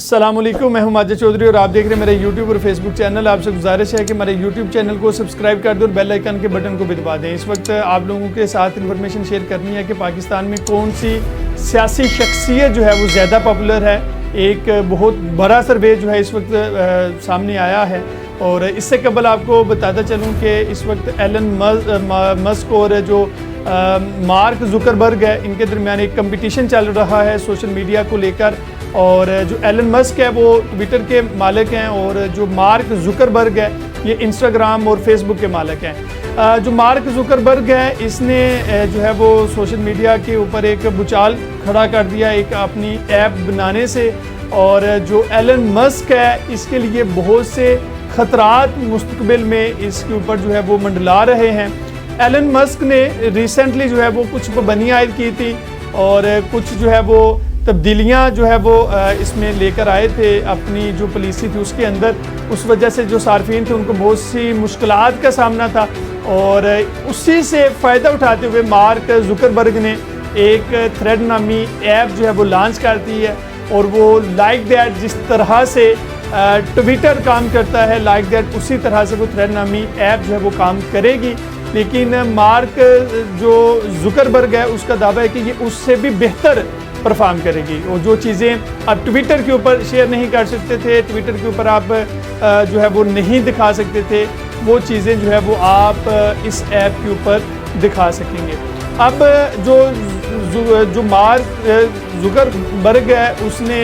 السلام علیکم، میں ہوں ماجد چودھری اور آپ دیکھ رہے ہیں میرے یوٹیوب اور فیس بک چینل۔ آپ سے گزارش ہے کہ میرے یوٹیوب چینل کو سبسکرائب کر دیں اور بیل آئیکن کے بٹن کو بھی دبا دیں۔ اس وقت آپ لوگوں کے ساتھ انفارمیشن شیئر کرنی ہے کہ پاکستان میں کون سی سیاسی شخصیت جو ہے وہ زیادہ پاپولر ہے۔ ایک بہت بڑا سروے جو ہے اس وقت سامنے آیا ہے، اور اس سے قبل آپ کو بتاتا چلوں کہ اس وقت ایلن مسک اور جو مارک زکربرگ ہے، ان کے درمیان ایک کمپٹیشن چل رہا ہے سوشل میڈیا کو لے کر۔ اور جو ایلن مسک ہے وہ ٹویٹر کے مالک ہیں، اور جو مارک زکربرگ ہے یہ انسٹاگرام اور فیس بک کے مالک ہیں۔ جو مارک زکربرگ ہے اس نے جو ہے وہ سوشل میڈیا کے اوپر ایک بچال کھڑا کر دیا ایک اپنی ایپ بنانے سے، اور جو ایلن مسک ہے اس کے لیے بہت سے خطرات مستقبل میں اس کے اوپر جو ہے وہ منڈلا رہے ہیں۔ ایلن مسک نے ریسنٹلی جو ہے وہ کچھ پابندیاں عائد کی تھی، اور کچھ جو ہے وہ تبدیلیاں جو ہے وہ اس میں لے کر آئے تھے اپنی جو پالیسی تھی اس کے اندر۔ اس وجہ سے جو صارفین تھے ان کو بہت سی مشکلات کا سامنا تھا، اور اسی سے فائدہ اٹھاتے ہوئے مارک زکربرگ نے ایک تھریڈ نامی ایپ جو ہے وہ لانچ کر دی ہے، اور وہ لائک دیٹ جس طرح سے ٹویٹر کام کرتا ہے، لائک دیٹ اسی طرح سے وہ تھریڈ نامی ایپ جو ہے وہ کام کرے گی۔ لیکن مارک جو زکربرگ ہے اس کا دعویٰ ہے کہ یہ اس سے بھی بہتر پرفارم کرے گی، اور جو چیزیں آپ ٹویٹر کے اوپر شیئر نہیں کر سکتے تھے، ٹویٹر کے اوپر آپ جو ہے وہ نہیں دکھا سکتے تھے، وہ چیزیں جو ہے وہ آپ اس ایپ کے اوپر دکھا سکیں گے۔ اب جو مارک زکربرگ ہے اس نے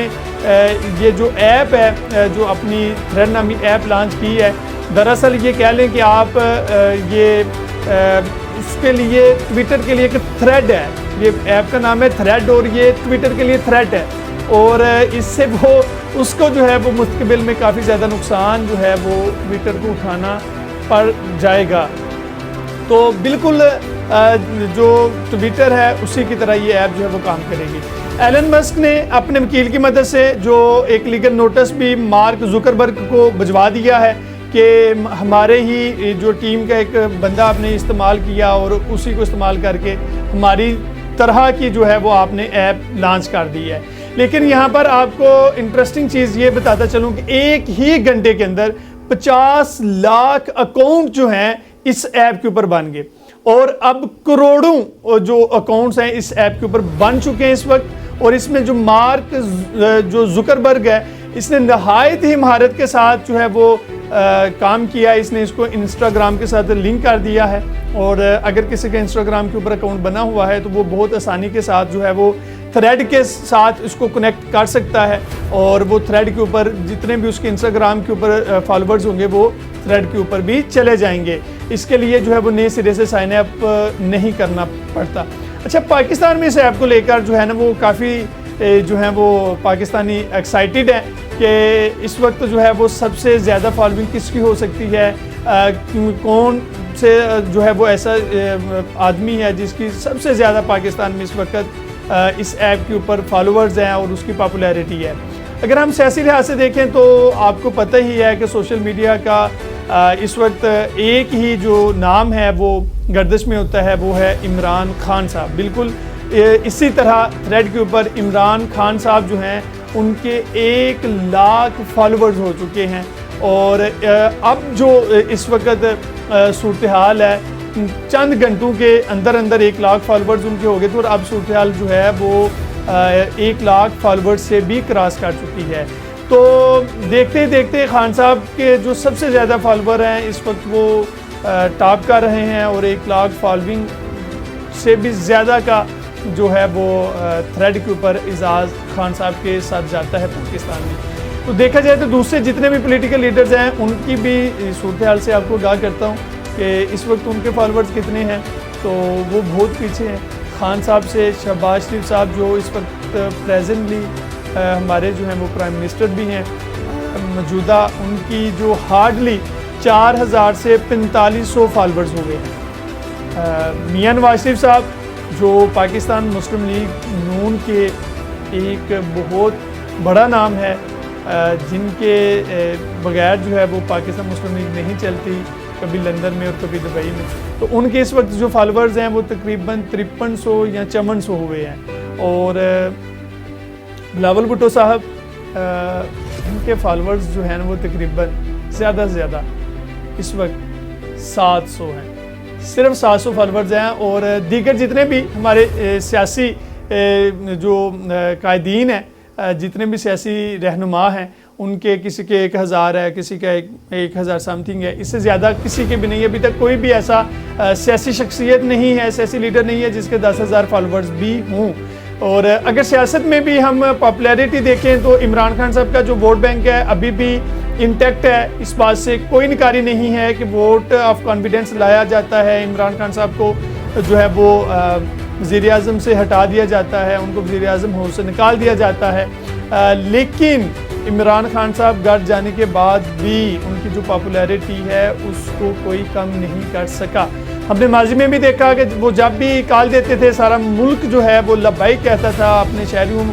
یہ جو ایپ ہے جو اپنی تھریڈ نامی ایپ لانچ کی ہے، دراصل یہ کہہ لیں کہ آپ یہ اس کے لیے ٹویٹر کے لیے ایک تھریڈ ہے، یہ ایپ کا نام ہے تھریڈ، اور یہ ٹویٹر کے لیے تھریڈ ہے، اور اس سے وہ اس کو جو ہے وہ مستقبل میں کافی زیادہ نقصان جو ہے وہ ٹویٹر کو اٹھانا پڑ جائے گا۔ تو بالکل جو ٹویٹر ہے اسی کی طرح یہ ایپ جو ہے وہ کام کرے گی۔ ایلن مسک نے اپنے وکیل کی مدد سے جو ایک لیگل نوٹس بھی مارک زکربرگ کو بھجوا دیا ہے کہ ہمارے ہی جو ٹیم کا ایک بندہ آپ نے استعمال کیا، اور اسی کو استعمال کر کے ہماری طرح کی جو ہے وہ آپ نے ایپ لانچ کر دی ہے۔ لیکن یہاں پر آپ کو انٹرسٹنگ چیز یہ بتاتا چلوں کہ ایک ہی گھنٹے کے اندر 50 لاکھ اکاؤنٹ جو ہیں اس ایپ کے اوپر بن گئے، اور اب کروڑوں جو اکاؤنٹس ہیں اس ایپ کے اوپر بن چکے ہیں اس وقت۔ اور اس میں جو مارک جو زکربرگ ہے اس نے نہایت ہی مہارت کے ساتھ جو ہے وہ کام کیا، اس نے اس کو انسٹاگرام کے ساتھ لنک کر دیا ہے، اور اگر کسی کا انسٹاگرام کے اوپر اکاؤنٹ بنا ہوا ہے تو وہ بہت آسانی کے ساتھ جو ہے وہ تھریڈ کے ساتھ اس کو کنیکٹ کر سکتا ہے، اور وہ تھریڈ کے اوپر جتنے بھی اس کے انسٹاگرام کے اوپر فالوورز ہوں گے وہ تھریڈ کے اوپر بھی چلے جائیں گے۔ اس کے لیے جو ہے وہ نئے سرے سے سائن اپ نہیں کرنا پڑتا۔ اچھا، پاکستان میں اس ایپ کو لے کر جو ہے نا وہ کافی جو ہیں وہ پاکستانی ایکسائٹیڈ ہیں کہ اس وقت جو ہے وہ سب سے زیادہ فالوئنگ کس کی ہو سکتی ہے، کون سے جو ہے وہ ایسا آدمی ہے جس کی سب سے زیادہ پاکستان میں اس وقت اس ایپ کے اوپر فالوورز ہیں اور اس کی پاپولیرٹی ہے۔ اگر ہم سیاسی لحاظ سے دیکھیں تو آپ کو پتہ ہی ہے کہ سوشل میڈیا کا اس وقت ایک ہی جو نام ہے وہ گردش میں ہوتا ہے، وہ ہے عمران خان صاحب۔ بالکل اسی طرح تھریڈ کے اوپر عمران خان صاحب جو ہیں ان کے 1 لاکھ فالوورز ہو چکے ہیں، اور اب جو اس وقت صورتحال ہے چند گھنٹوں کے اندر 1 لاکھ فالوورز ان کے ہو گئے تھے، اور اب صورتحال جو ہے وہ 1 لاکھ فالوورز سے بھی کراس کر چکی ہے۔ تو دیکھتے دیکھتے خان صاحب کے جو سب سے زیادہ فالوور ہیں اس وقت وہ ٹاپ کر رہے ہیں، اور 1 لاکھ فالوئنگ سے بھی زیادہ کا جو ہے وہ تھریڈ کے اوپر اعزاز خان صاحب کے ساتھ جاتا ہے پاکستان میں۔ تو دیکھا جائے تو دوسرے جتنے بھی پولیٹیکل لیڈرز ہیں ان کی بھی صورتحال سے آپ کو آگاہ کرتا ہوں کہ اس وقت ان کے فالوورز کتنے ہیں، تو وہ بہت پیچھے ہیں خان صاحب سے۔ شہباز شریف صاحب جو اس وقت پریزنٹلی ہمارے جو ہیں وہ پرائم منسٹر بھی ہیں موجودہ، ان کی جو ہارڈلی 4000 سے 4500 فالوورز ہو گئے ہیں۔ میاں نواز شریف صاحب جو پاکستان مسلم لیگ نون کے ایک بہت بڑا نام ہے، جن کے بغیر جو ہے وہ پاکستان مسلم لیگ نہیں چلتی، کبھی لندن میں اور کبھی دبئی میں، تو ان کے اس وقت جو فالوورز ہیں وہ تقریباً 5300 یا 5400 ہوئے ہیں۔ اور بلاول بھٹو صاحب ان کے فالورز جو ہیں وہ تقریباً زیادہ سے زیادہ اس وقت 700 ہیں، صرف 700 فالورز ہیں، اور دیگر جتنے بھی ہمارے سیاسی جو قائدین ہیں، جتنے بھی سیاسی رہنما ہیں، ان کے کسی کے 1000 ہے، کسی کا 1000 سم تھنگ ہے، اس سے زیادہ کسی کے بھی نہیں ہے۔ ابھی تک کوئی بھی ایسا سیاسی شخصیت نہیں ہے، سیاسی لیڈر نہیں ہے جس کے 10,000 فالورز بھی ہوں۔ اور اگر سیاست میں بھی ہم پاپولیرٹی دیکھیں تو عمران خان صاحب کا جو ووٹ بینک ہے ابھی بھی انٹیکٹ ہے، اس بات سے کوئی انکاری نہیں ہے کہ ووٹ آف کانفیڈنس لایا جاتا ہے، عمران خان صاحب کو جو ہے وہ وزیر اعظم سے ہٹا دیا جاتا ہے، ان کو وزیر اعظم حوض سے نکال دیا جاتا ہے، لیکن عمران خان صاحب گھر جانے کے بعد بھی ان کی جو پاپولیرٹی ہے اس کو کوئی کم نہیں کر سکا۔ ہم نے ماضی میں بھی دیکھا کہ وہ جب بھی کال دیتے تھے سارا ملک جو ہے وہ لبیک کہتا تھا، اپنے شہریوں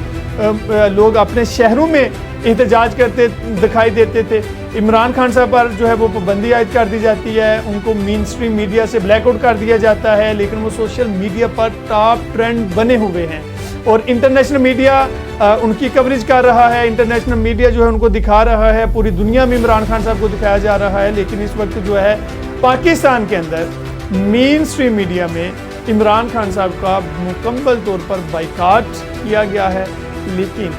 لوگ اپنے شہروں میں احتجاج کرتے دکھائی دیتے تھے۔ عمران خان صاحب پر جو ہے وہ پابندی عائد کر دی جاتی ہے، ان کو مین اسٹریم میڈیا سے بلیک آؤٹ کر دیا جاتا ہے، لیکن وہ سوشل میڈیا پر ٹاپ ٹرینڈ بنے ہوئے ہیں، اور انٹرنیشنل میڈیا ان کی کوریج کر رہا ہے، انٹرنیشنل میڈیا جو ہے ان کو دکھا رہا ہے، پوری دنیا میں عمران خان صاحب کو دکھایا جا رہا ہے، لیکن اس وقت جو ہے پاکستان کے اندر مین اسٹریم میڈیا میں عمران خان صاحب کا مکمل طور پر بائیکاٹ کیا گیا ہے۔ لیکن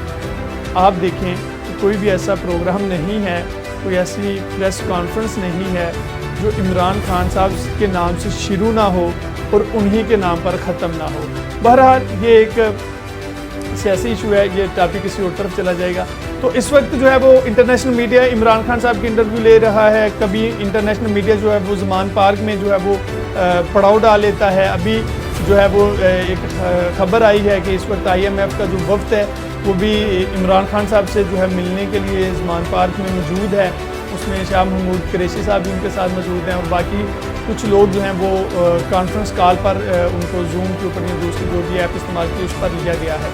آپ دیکھیں کہ کوئی بھی ایسا پروگرام نہیں ہے، کوئی ایسی پریس کانفرنس نہیں ہے جو عمران خان صاحب کے نام سے شروع نہ ہو اور انہی کے نام پر ختم نہ ہو۔ بہرحال یہ ایک سیاسی ایشو ہے، یہ ٹاپک کسی اور طرف چلا جائے گا۔ تو اس وقت جو ہے وہ انٹرنیشنل میڈیا عمران خان صاحب کی انٹرویو لے رہا ہے، کبھی انٹرنیشنل میڈیا جو ہے وہ زمان پارک میں جو ہے وہ پڑاؤ ڈال لیتا ہے۔ ابھی جو ہے وہ ایک خبر آئی ہے کہ اس وقت IMF کا جو وفد ہے وہ بھی عمران خان صاحب سے جو ہے ملنے کے لیے زمان پارک میں موجود ہے، اس میں شاہ محمود قریشی صاحب بھی ان کے ساتھ موجود ہیں، اور باقی کچھ لوگ جو ہیں وہ کانفرنس کال پر ان کو زوم کے اوپر یا دوسری جو بھی ایپ استعمال کی اس پر لیا گیا ہے۔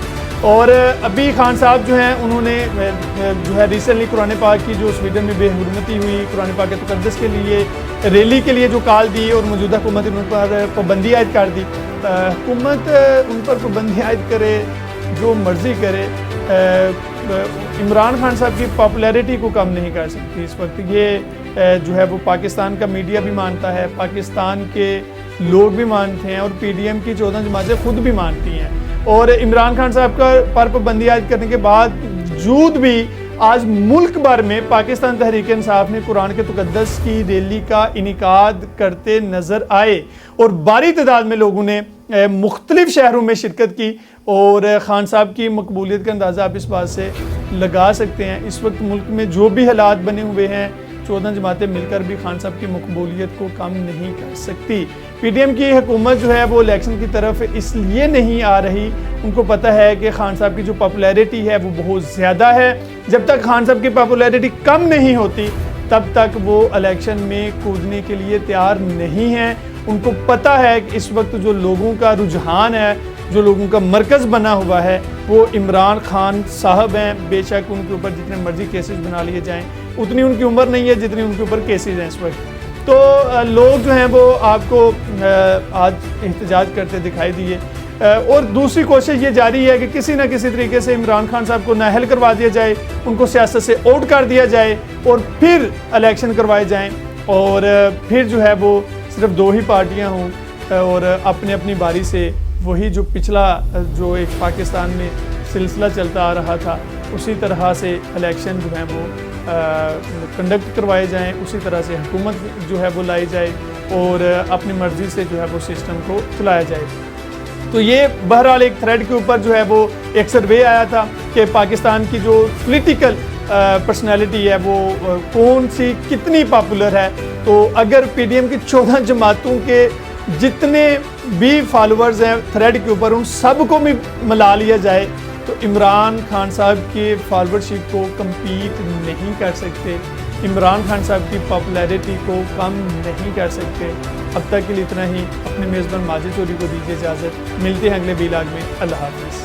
اور ابھی خان صاحب جو ہیں انہوں نے جو ہے ریسنٹلی قرآن پاک کی جو سویڈن میں بے حرمتی ہوئی، قرآن پاک کے تقدس کے لیے ریلی کے لیے جو کال دی، اور موجودہ حکومت ان پر پابندی عائد کر دی۔ حکومت ان پر پابندی عائد کرے، جو مرضی کرے، عمران خان صاحب کی پاپولیرٹی کو کم نہیں کر سکتی۔ اس وقت یہ جو ہے وہ پاکستان کا میڈیا بھی مانتا ہے، پاکستان کے لوگ بھی مانتے ہیں، اور PDM کی 14 جماعتیں خود بھی مانتی ہیں، اور عمران خان صاحب کا پر پابندی عائد کرنے کے باوجود بھی آج ملک بھر میں پاکستان تحریک انصاف نے قرآن کے تقدس کی ریلی کا انعقاد کرتے نظر آئے، اور بڑی تعداد میں لوگوں نے مختلف شہروں میں شرکت کی، اور خان صاحب کی مقبولیت کا اندازہ آپ اس بات سے لگا سکتے ہیں۔ اس وقت ملک میں جو بھی حالات بنے ہوئے ہیں، 14 جماعتیں مل کر بھی خان صاحب کی مقبولیت کو کم نہیں کر سکتی۔ PDM کی حکومت جو ہے وہ الیکشن کی طرف اس لیے نہیں آ رہی، ان کو پتہ ہے کہ خان صاحب کی جو پاپولیرٹی ہے وہ بہت زیادہ ہے، جب تک خان صاحب کی پاپولیرٹی کم نہیں ہوتی تب تک وہ الیکشن میں کودنے کے لیے تیار نہیں ہیں۔ ان کو پتہ ہے کہ اس وقت جو لوگوں کا رجحان ہے، جو لوگوں کا مرکز بنا ہوا ہے، وہ عمران خان صاحب ہیں۔ بے شک ان کے اوپر جتنے مرضی کیسز بنا لیے جائیں، اتنی ان کی عمر نہیں ہے جتنی ان کے اوپر کیسز ہیں اس وقت۔ تو لوگ جو ہیں وہ آپ کو آج احتجاج کرتے دکھائی دیے، اور دوسری کوشش یہ جاری ہے کہ کسی نہ کسی طریقے سے عمران خان صاحب کو نااہل کروا دیا جائے، ان کو سیاست سے آؤٹ کر دیا جائے، اور پھر الیکشن کروائے جائیں، اور پھر جو ہے وہ صرف 2 ہی پارٹیاں ہوں، اور اپنی اپنی باری سے وہی جو پچھلا جو ایک پاکستان میں سلسلہ چلتا آ رہا تھا اسی طرح سے الیکشن جو ہیں وہ کنڈکٹ کروائے جائیں، اسی طرح سے حکومت جو ہے وہ لائی جائے، اور اپنی مرضی سے جو ہے وہ سسٹم کو چلایا جائے۔ تو یہ بہرحال ایک تھریڈ کے اوپر جو ہے وہ ایک سروے آیا تھا کہ پاکستان کی جو پولیٹیکل پرسنالٹی ہے وہ کون سی کتنی پاپولر ہے۔ تو اگر PDM کی 14 جماعتوں کے جتنے بھی فالورز ہیں تھریڈ کے اوپر ان سب کو بھی ملا لیا جائے تو عمران خان صاحب کے فالورشپ کو کمپیٹ نہیں کر سکتے، عمران خان صاحب کی پاپولیرٹی کو کم نہیں کر سکتے۔ اب تک کے لیے اتنا ہی۔ اپنے میزبان ماجد چودھری کو دیجیے اجازت، ملتے ہیں اگلے ویلاگ میں۔ اللہ حافظ۔